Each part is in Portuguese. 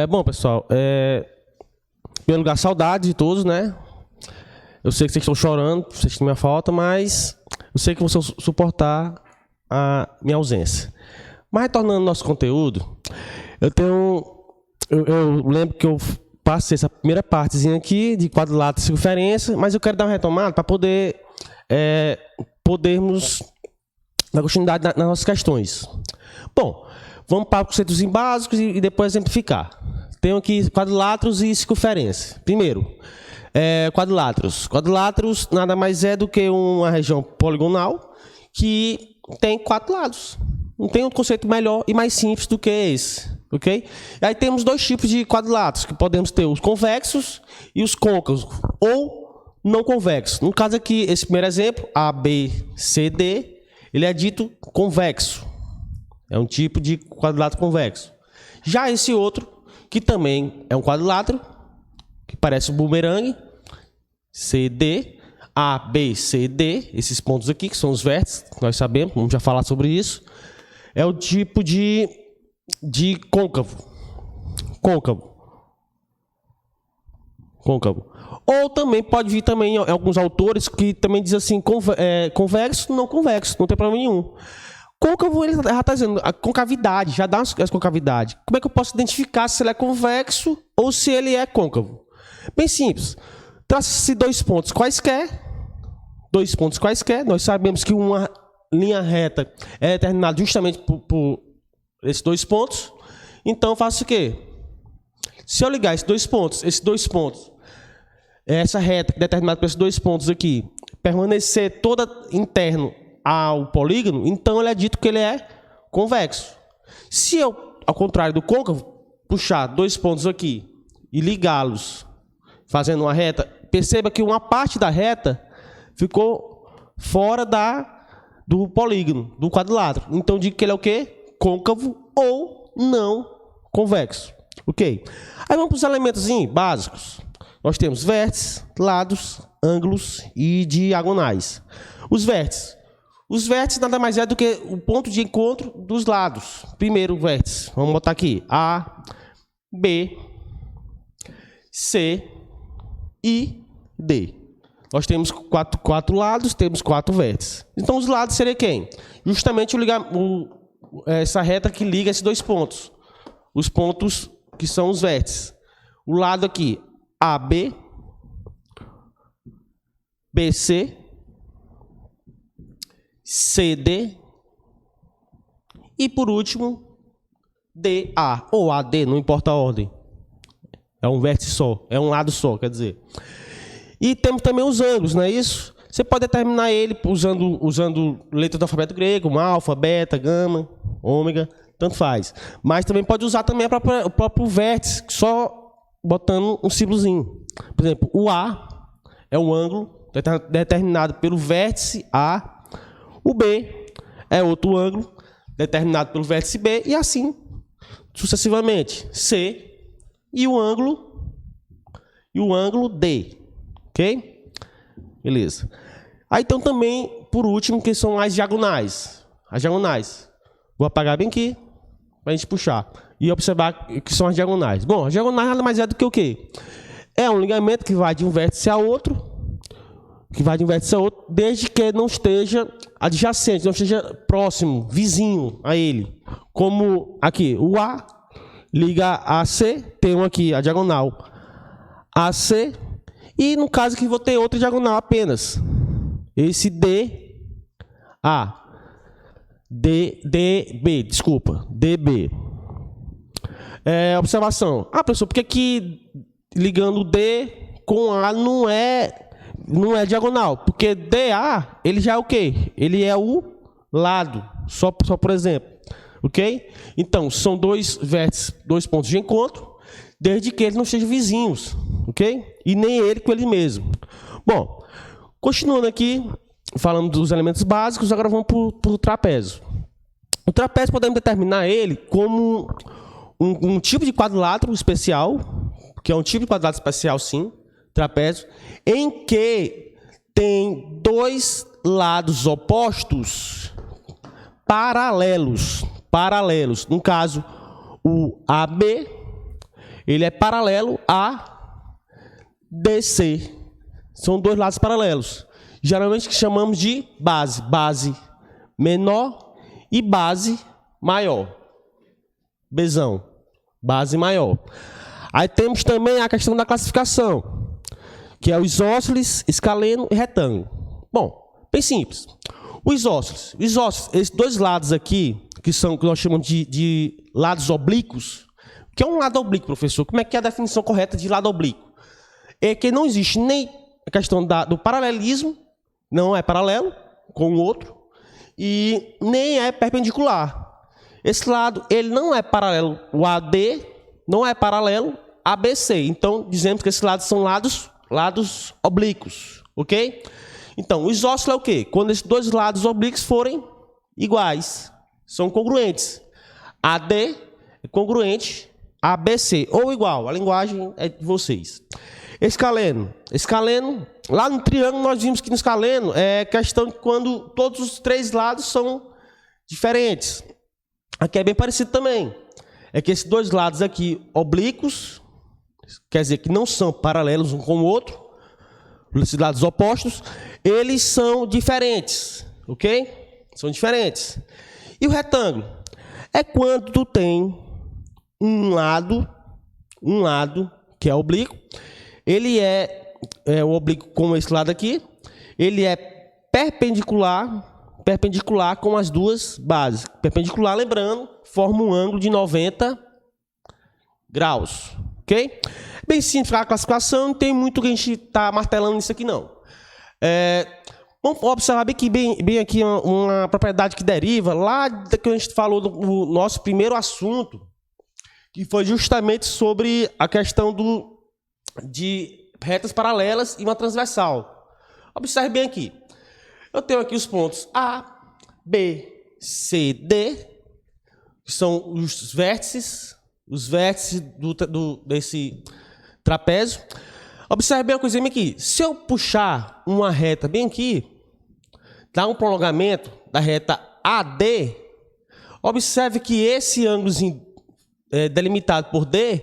Bom, pessoal, em primeiro lugar, saudade de todos, né? Eu sei que vocês estão chorando, vocês têm minha falta, mas eu sei que vocês vão suportar a minha ausência. Mas retornando ao nosso conteúdo, eu lembro que eu passei essa primeira partezinha aqui de quadrilátero e circunferência, mas eu quero dar uma retomada para podermos dar continuidade nas nossas questões. Bom, vamos para conceitos básicos e depois exemplificar. Tenho aqui quadriláteros e circunferência. Primeiro, quadriláteros. Quadriláteros nada mais é do que uma região poligonal que tem 4 lados. Não tem um conceito melhor e mais simples do que esse. Ok? E aí temos 2 tipos de quadriláteros, que podemos ter os convexos e os côncavos, ou não convexos. No caso aqui, esse primeiro exemplo, ABCD, ele é dito convexo. É um tipo de quadrilátero convexo. Já esse outro, que também é um quadrilátero, que parece um bumerangue, CD, ABCD, esses pontos aqui, que são os vértices, nós sabemos, vamos já falar sobre isso, é o tipo de côncavo. Ou também pode vir também alguns autores que também dizem assim, convexo, não convexo, não tem problema nenhum. Côncavo, ele já está dizendo, a concavidade, já dá as concavidade. Como é que eu posso identificar se ele é convexo ou se ele é côncavo? Bem simples. Traça-se 2 pontos quaisquer. 2 pontos quaisquer. Nós sabemos que uma linha reta é determinada justamente por esses 2 pontos. Então, eu faço o quê? Se eu ligar esses 2 pontos, essa reta que é determinada por esses 2 pontos aqui, permanecer toda interno ao polígono, então ele é dito que ele é convexo. Se eu, ao contrário do côncavo, puxar 2 pontos aqui e ligá-los fazendo uma reta, perceba que uma parte da reta ficou fora do polígono, do quadrilátero. Então, digo que ele é o quê? Côncavo ou não convexo. Ok? Aí vamos para os elementos básicos. Nós temos vértices, lados, ângulos e diagonais. Os vértices nada mais é do que o ponto de encontro dos lados. Primeiro vértice, vamos botar aqui, A, B, C e D. Nós temos 4 lados, temos 4 vértices. Então, os lados seriam quem? Justamente essa reta que liga esses 2 pontos. Os pontos que são os vértices. O lado aqui, AB, BC, CD e, por último, DA ou AD, não importa a ordem. É um vértice só, é um lado só, quer dizer. E temos também os ângulos, não é isso? Você pode determinar ele usando letras do alfabeto grego, como alfa, beta, gama, ômega, tanto faz. Mas também pode usar também o próprio vértice, só botando um símbolozinho. Por exemplo, o A é um ângulo determinado pelo vértice A. O B é outro ângulo determinado pelo vértice B e assim sucessivamente. C e o ângulo D. Ok? Beleza. Aí então também, por último, que são as diagonais. As diagonais. Vou apagar bem aqui para a gente puxar e observar que são as diagonais. Bom, a diagonal nada mais é do que o quê? É um ligamento que vai de um vértice a outro, desde que não esteja adjacente, não esteja próximo, vizinho a ele. Como aqui, o A liga a C, tem aqui a diagonal AC, e no caso aqui vou ter outra diagonal apenas. Esse DB. Observação. Professor, por que ligando D com A não é diagonal? Porque DA, ele já é o quê? Ele é o lado, só por exemplo. Ok? Então, são 2 vértices, 2 pontos de encontro, desde que eles não sejam vizinhos. Ok? E nem ele com ele mesmo. Bom, continuando aqui, falando dos elementos básicos, agora vamos para o trapézio. O trapézio podemos determinar ele como um tipo de quadrilátero especial, que é um tipo de quadrilátero especial, sim, trapézio, em que tem 2 lados opostos paralelos. No caso, o AB ele é paralelo a DC. São dois lados paralelos. Geralmente que chamamos de base. Base menor e base maior. Bzão. Base maior. Aí temos também a questão da classificação, que é o isósceles, escaleno e retângulo. Bom, bem simples. O isósceles, esses dois lados aqui, que nós chamamos de lados oblíquos. O que é um lado oblíquo, professor? Como é que é a definição correta de lado oblíquo? É que não existe nem a questão do paralelismo, não é paralelo com o outro, e nem é perpendicular. Esse lado, ele não é paralelo, o AD não é paralelo a BC. Então, dizemos que esses lados são lados oblíquos, ok? Então, o isósceles é o quê? Quando esses dois lados oblíquos forem iguais, são congruentes. AD é congruente a BC, ou igual, a linguagem é de vocês. Escaleno, lá no triângulo nós vimos que no escaleno é questão de quando todos os três lados são diferentes. Aqui é bem parecido também. É que esses dois lados aqui oblíquos, quer dizer que não são paralelos um com o outro, esses lados opostos, eles são diferentes, ok? São diferentes. E o retângulo? É quando tu tem um lado que é oblíquo, ele é o oblíquo como esse lado aqui, ele é perpendicular com as duas bases. Perpendicular, lembrando, forma um ângulo de 90 graus, ok? Bem simples a classificação, não tem muito que a gente está martelando nisso aqui, não. Vamos observar bem aqui uma propriedade que deriva lá da que a gente falou do nosso primeiro assunto, que foi justamente sobre a questão de retas paralelas e uma transversal. Observe bem aqui. Eu tenho aqui os pontos A, B, C, D, que são os vértices desse trapézio. Observe bem uma coisinha aqui. Se eu puxar uma reta bem aqui, dá um prolongamento da reta AD, observe que esse ângulozinho delimitado por D,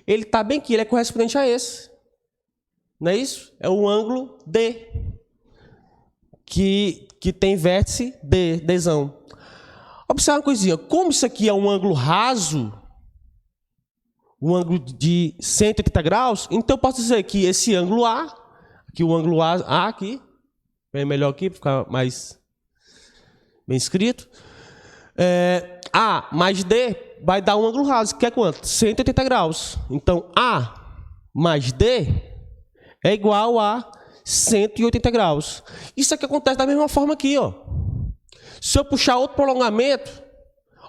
ele está bem aqui, ele é correspondente a esse. Não é isso? É o ângulo D, que tem vértice Dzão. Observe uma coisinha, como isso aqui é um ângulo raso, um ângulo de 180 graus, então eu posso dizer que esse ângulo A, aqui o ângulo A aqui, bem melhor aqui, para ficar mais bem escrito, A mais D vai dar um ângulo raso, que é quanto? 180 graus. Então, A mais D é igual a 180 graus. Isso aqui acontece da mesma forma aqui, ó. Se eu puxar outro prolongamento,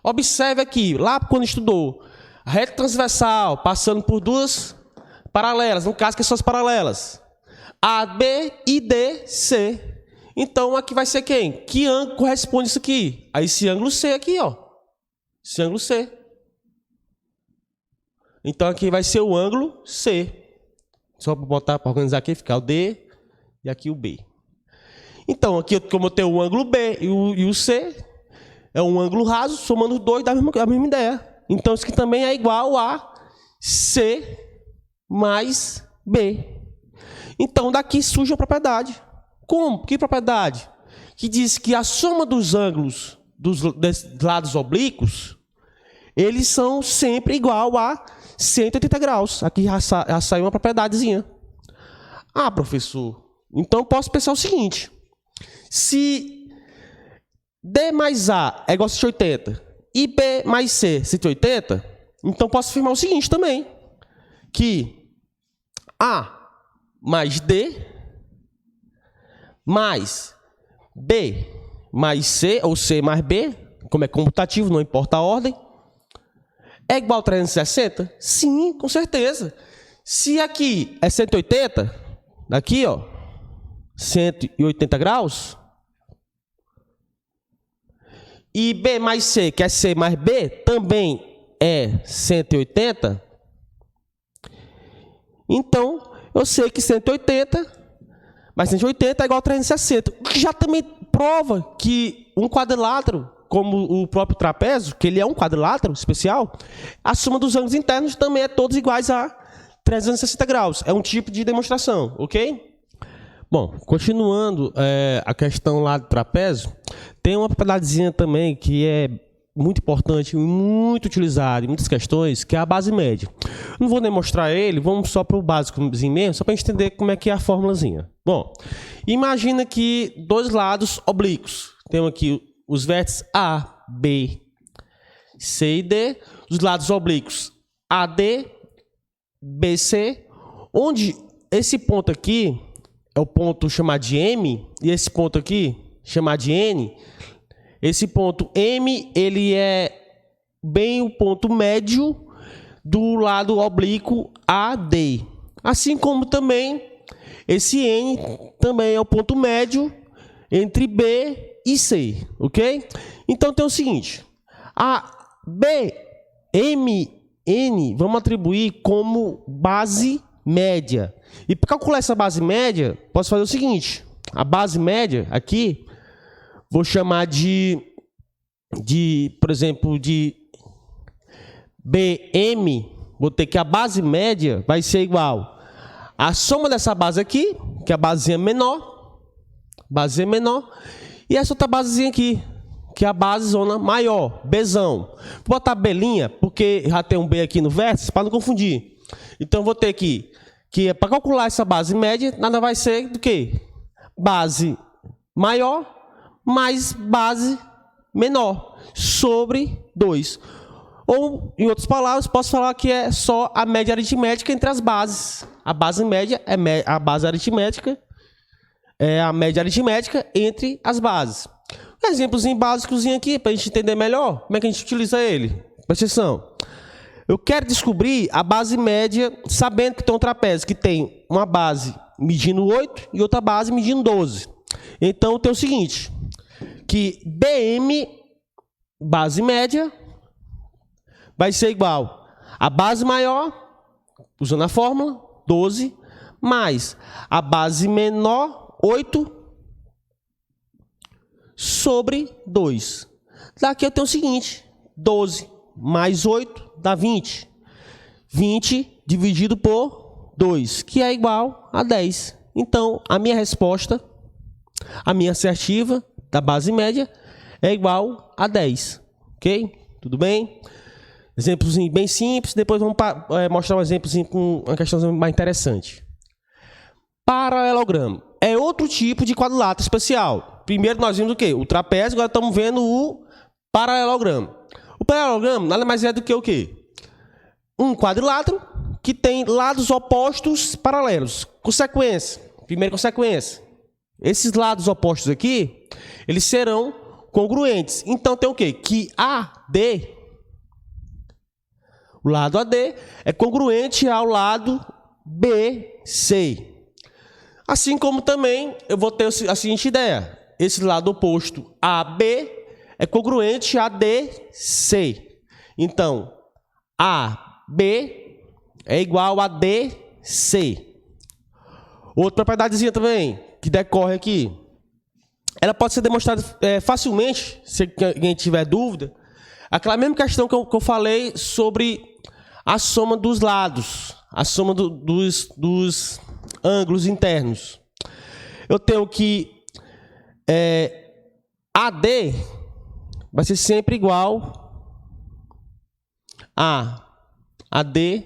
observe aqui, lá quando estudou a reta transversal, passando por duas paralelas, no caso que são as paralelas, AB e DC. Então, aqui vai ser quem? Que ângulo corresponde isso aqui? A esse ângulo C aqui, ó. Esse ângulo C. Então, aqui vai ser o ângulo C. Só para botar, para organizar aqui, ficar o D e aqui o B. Então, aqui como eu tenho o ângulo B e o C, é um ângulo raso, somando os dois dá a mesma ideia. Então, isso aqui também é igual a C mais B. Então, daqui surge a propriedade. Como? Que propriedade? Que diz que a soma dos ângulos dos lados oblíquos, eles são sempre igual a 180 graus. Aqui já saiu uma propriedadezinha. Ah, professor, então eu posso pensar o seguinte. Se D mais A é igual a 180 e B mais C 180, então posso afirmar o seguinte também. Que A mais D mais B mais C, ou C mais B, como é comutativo, não importa a ordem, é igual a 360? Sim, com certeza. Se aqui é 180, daqui, ó, 180 graus, e B mais C, que é C mais B, também é 180, então eu sei que 180 mais 180 é igual a 360, o que já também prova que um quadrilátero como o próprio trapézio, que ele é um quadrilátero especial, a soma dos ângulos internos também é todos iguais a 360 graus. É um tipo de demonstração, ok? Bom, continuando a questão lá do trapézio, tem uma propriedadezinha também que é muito importante, muito utilizada em muitas questões, que é a base média. Não vou demonstrar ele, vamos só para o básicozinho mesmo, só para a gente entender como é que é a formulazinha. Bom, imagina que dois lados oblíquos. Temos aqui os vértices A, B, C e D, os lados oblíquos AD, BC, onde esse ponto aqui é o ponto chamado de M, e esse ponto aqui, chamado de N. Esse ponto M, ele é bem o ponto médio do lado oblíquo AD. Assim como também esse N também é o ponto médio entre B e C, ok? Então tem o seguinte, a BMN vamos atribuir como base média. E para calcular essa base média, posso fazer o seguinte, a base média aqui, vou chamar por exemplo, de BM, vou ter que a base média vai ser igual a soma dessa base aqui, que é a basezinha menor, e essa outra basezinha aqui, que é a base zona maior, Bzão. Vou botar B'linha, porque já tem um B aqui no vértice, para não confundir. Então, vou ter que para calcular essa base média, nada vai ser do que? Base maior mais base menor sobre 2. Ou, em outras palavras, posso falar que é só a média aritmética entre as bases. A base média é a base aritmética, é a média aritmética entre as bases. Um exemplozinho básicozinho aqui, para a gente entender melhor como é que a gente utiliza ele. Presta atenção. Eu quero descobrir a base média, sabendo que tem um trapézio que tem uma base medindo 8 e outra base medindo 12. Então, tem o seguinte, que BM, base média, vai ser igual a base maior, usando a fórmula, 12, mais a base menor, 8, sobre 2. Daqui eu tenho o seguinte, 12 mais 8 dá 20. 20 dividido por 2, que é igual a 10. Então, a minha resposta, a minha assertiva da base média é igual a 10. Ok? Tudo bem? Exemplos bem simples. Depois vamos mostrar um exemplozinho com uma questão mais interessante. Paralelogramo. É outro tipo de quadrilátero especial. Primeiro nós vimos o quê? O trapézio, agora estamos vendo o paralelogramo. O paralelogramo nada mais é do que o quê? Um quadrilátero que tem lados opostos paralelos. Consequência. Primeira consequência. Esses lados opostos aqui, eles serão congruentes. Então tem o quê? Que AD, o lado AD, é congruente ao lado BC. Assim como também eu vou ter a seguinte ideia. Esse lado oposto AB é congruente a DC. Então, AB é igual a DC. Outra propriedadezinha também, que decorre aqui. Ela pode ser demonstrada facilmente, se alguém tiver dúvida. Aquela mesma questão que eu falei sobre a soma dos lados, a soma dos ângulos internos. Eu tenho que AD vai ser sempre igual a AD,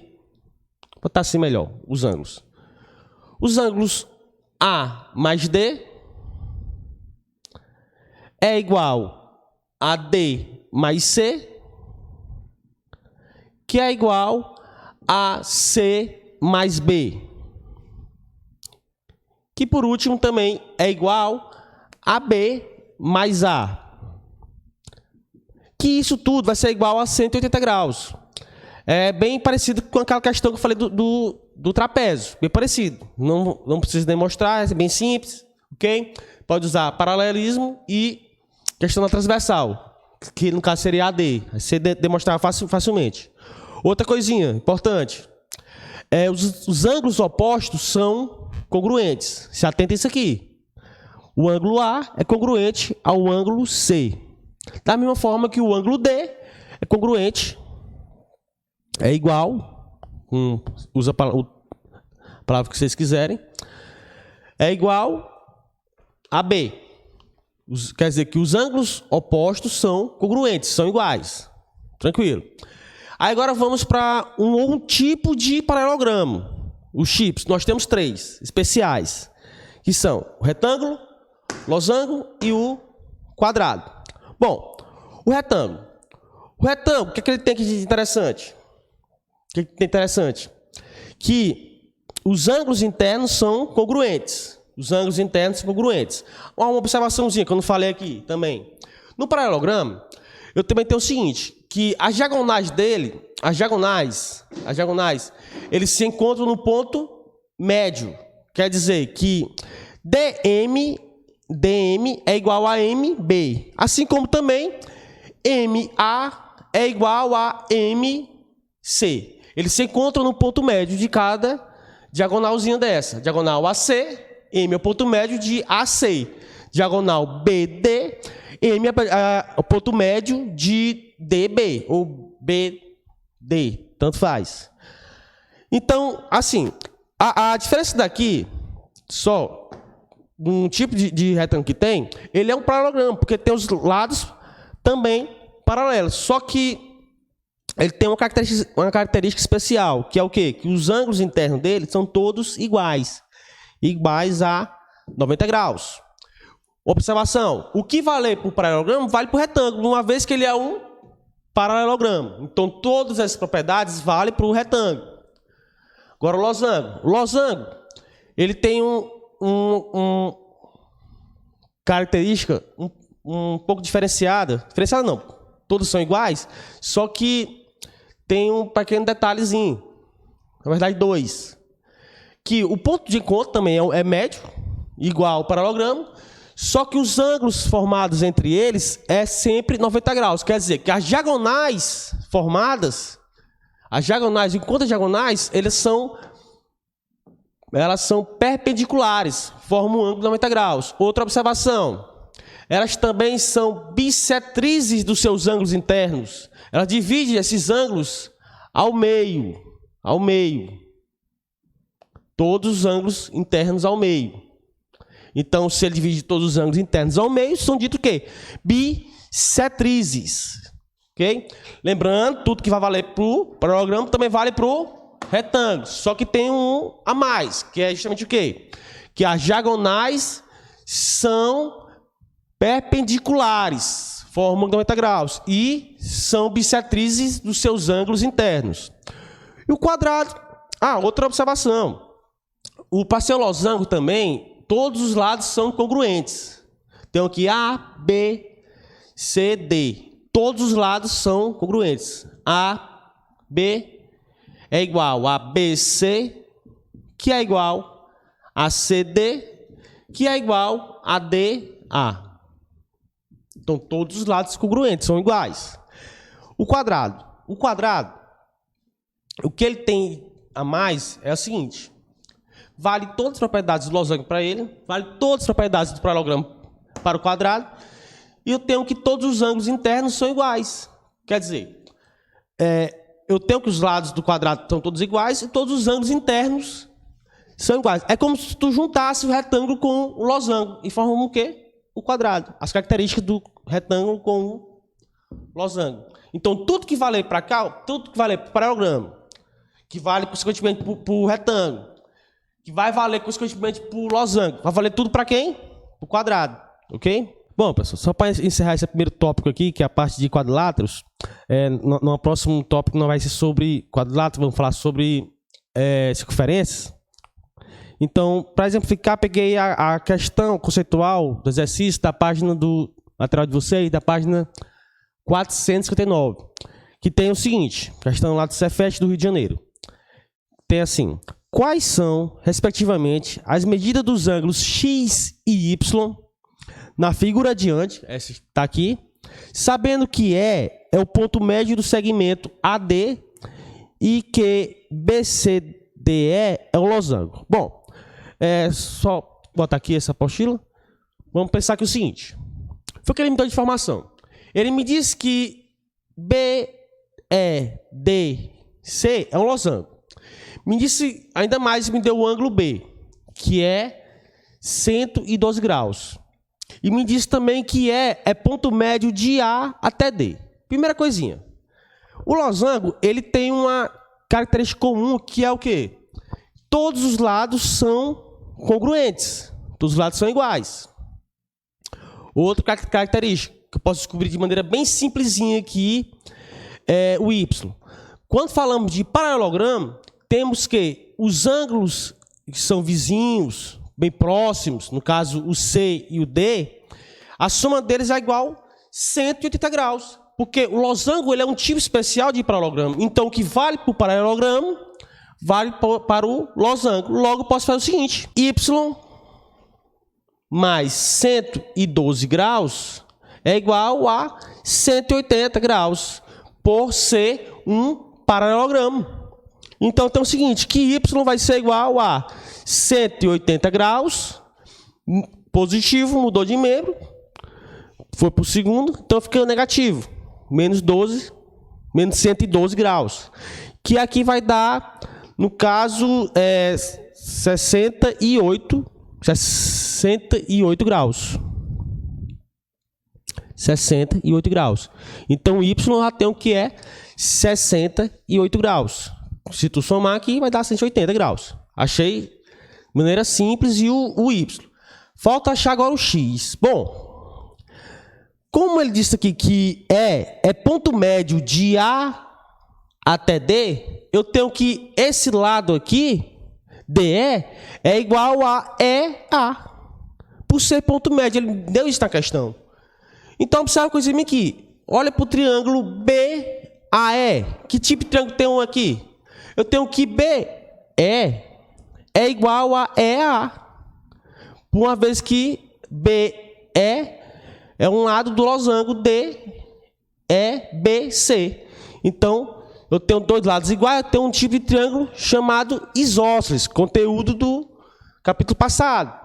vou botar assim melhor, os ângulos. Os ângulos A mais D é igual a D mais C, que é igual a C mais B, que por último também é igual a B mais A. Que isso tudo vai ser igual a 180 graus. É bem parecido com aquela questão que eu falei do trapézio. Bem parecido. Não precisa demonstrar, é bem simples. Ok? Pode usar paralelismo e questão da transversal, que no caso seria AD. Você demonstrar facilmente. Outra coisinha importante. Os ângulos opostos são congruentes. Se atenta a isso aqui. O ângulo A é congruente ao ângulo C. Da mesma forma que o ângulo D é congruente, é igual, usa a palavra que vocês quiserem, é igual a B. Quer dizer que os ângulos opostos são congruentes, são iguais. Tranquilo. Aí agora vamos para um tipo de paralelogramo. Os tipos, nós temos 3 especiais, que são o retângulo, losango e o quadrado. Bom, o retângulo. O que ele tem aqui de interessante? O que tem interessante? Que os ângulos internos são congruentes. Os ângulos internos são congruentes. Uma observaçãozinha que eu não falei aqui também. No paralelogramo, eu também tenho o seguinte, que as diagonais dele, as diagonais, eles se encontram no ponto médio. Quer dizer que DM é igual a MB. Assim como também MA é igual a MC. Eles se encontram no ponto médio de cada diagonalzinha dessa. Diagonal AC, M é o ponto médio de AC. Diagonal BD, M é o ponto médio de DB, ou BD, tanto faz. Então, assim, a diferença daqui, só um tipo de retângulo que tem, ele é um paralelogramo, porque tem os lados também paralelos. Só que ele tem uma característica especial, que é o quê? Que os ângulos internos dele são todos iguais. Iguais a 90 graus. Observação, o que vale para o paralelogramo vale para o retângulo, uma vez que ele é um paralelogramo. Então, todas essas propriedades valem para o retângulo. Agora, o losango. O losango, ele tem característica um pouco diferenciada. Diferenciada não, todos são iguais, só que tem um pequeno detalhezinho. Na verdade, 2. Que o ponto de encontro também é médio, igual ao paralelogramo, só que os ângulos formados entre eles é sempre 90 graus. Quer dizer que as diagonais formadas, enquanto as diagonais, elas são perpendiculares, formam um ângulo de 90 graus. Outra observação, elas também são bissetrizes dos seus ângulos internos. Elas dividem esses ângulos ao meio. Todos os ângulos internos ao meio. Então, se ele divide todos os ângulos internos ao meio, são ditos o quê? Bissetrizes. Ok? Lembrando, tudo que vai valer para o paralelogramo também vale para o retângulo. Só que tem um a mais, que é justamente o quê? Que as diagonais são perpendiculares, formam 90 graus, e são bissetrizes dos seus ângulos internos. E o quadrado... outra observação. O parceiro losango também... Todos os lados são congruentes. Então aqui A, B, C, D. Todos os lados são congruentes. A, B é igual a BC, que é igual a CD, que é igual a DA. Então todos os lados congruentes são iguais. O quadrado, o que ele tem a mais é o seguinte: vale todas as propriedades do losango para ele, vale todas as propriedades do paralelogramo para o quadrado, e eu tenho que todos os ângulos internos são iguais. Quer dizer, eu tenho que os lados do quadrado são todos iguais e todos os ângulos internos são iguais. É como se tu juntasse o retângulo com o losango e formam o quê? O quadrado. As características do retângulo com o losango. Então, tudo que valer para cá, tudo que valer para o paralelogramo, que vale, consequentemente, para o retângulo, que vai valer, consequentemente, para o losango. Vai valer tudo para quem? Para o quadrado. Ok? Bom, pessoal, só para encerrar esse primeiro tópico aqui, que é a parte de quadriláteros, no próximo tópico não vai ser sobre quadriláteros, vamos falar sobre circunferências. Então, para exemplificar, peguei a questão conceitual do exercício da página do lateral de vocês, da página 459, que tem o seguinte, questão lá do Cefet do Rio de Janeiro. Tem assim: quais são, respectivamente, as medidas dos ângulos X e Y na figura adiante, essa está aqui, sabendo que é o ponto médio do segmento AD e que BCDE é o losango. Bom, só botar aqui essa apostila. Vamos pensar aqui o seguinte: foi o que ele me deu de informação. Ele me disse que BEDC é um losango. Me disse, ainda mais, me deu o ângulo B, que é 112 graus. E me disse também que é ponto médio de A até D. Primeira coisinha. O losango, ele tem uma característica comum, que é o quê? Todos os lados são congruentes. Todos os lados são iguais. Outra característica que eu posso descobrir de maneira bem simplesinha aqui é o Y. Quando falamos de paralelogramo, temos que os ângulos que são vizinhos, bem próximos, no caso o C e o D, a soma deles é igual a 180 graus. Porque o losango ele é um tipo especial de paralelogramo. Então, o que vale para o paralelogramo, vale para o losango. Logo, posso fazer o seguinte. Y mais 112 graus é igual a 180 graus, por ser um paralelogramo. Então, tem o seguinte, que Y vai ser igual a 180 graus, positivo, mudou de membro, foi para o segundo, então fica negativo. Menos 112 graus. Que aqui vai dar, no caso, 68 graus. 68 graus. Então, Y já tem o que é 68 graus. Se tu somar aqui, vai dar 180 graus. Achei de maneira simples e o Y. Falta achar agora o X. Bom, como ele disse aqui que é ponto médio de A até D, eu tenho que esse lado aqui, DE, é igual a EA. Por ser ponto médio, ele deu isso na questão. Então, observa uma coisa aqui. Olha para o triângulo BAE. Que tipo de triângulo tem um aqui? Eu tenho que BE é igual a EA. Por uma vez que BE é um lado do losango DEBC. Então, eu tenho dois lados iguais, eu tenho um tipo de triângulo chamado isósceles, conteúdo do capítulo passado.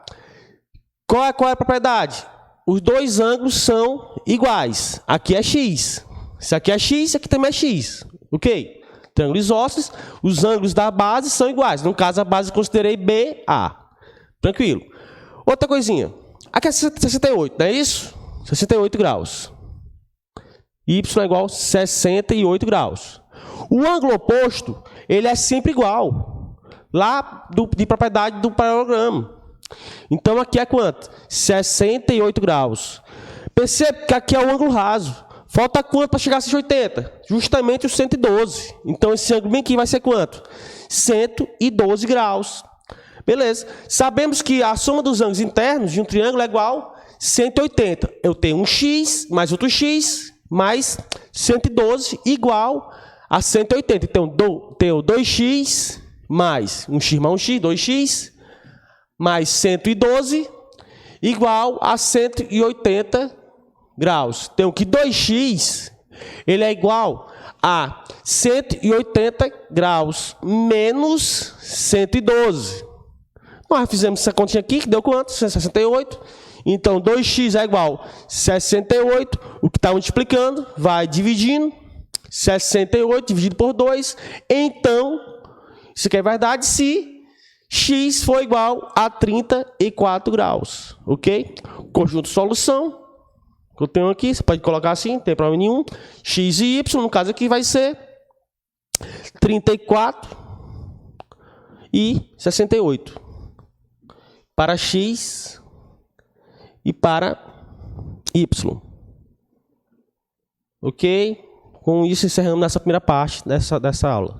Qual é a propriedade? Os dois ângulos são iguais. Aqui é X. Se aqui é X, isso aqui também é X. Ok? Triângulo isósceles, os ângulos da base são iguais. No caso, a base eu considerei BA. Tranquilo. Outra coisinha. Aqui é 68, não é isso? 68 graus. Y é igual a 68 graus. O ângulo oposto, ele é sempre igual. Lá de propriedade do paralelogramo. Então, aqui é quanto? 68 graus. Percebe que aqui é o ângulo raso. Falta quanto para chegar a 180? Justamente o 112. Então, esse ângulo bem aqui vai ser quanto? 112 graus. Beleza. Sabemos que a soma dos ângulos internos de um triângulo é igual a 180. Eu tenho um x mais outro x mais 112 igual a 180. Então, tenho 2x mais 1x mais 1x, 2x, mais 112 igual a 180 graus. Tenho que 2x ele é igual a 180 graus menos 112. Nós fizemos essa continha aqui, que deu quanto? 68. Então, 2x é igual a 68. O que está multiplicando, vai dividindo. 68 dividido por 2. Então, isso aqui é verdade se x for igual a 34 graus. Ok? Conjunto de solução. Que eu tenho aqui, você pode colocar assim, não tem problema nenhum. X e y, no caso aqui, vai ser 34 e 68. Para x e para y. Ok? Com isso, encerramos essa primeira parte dessa aula.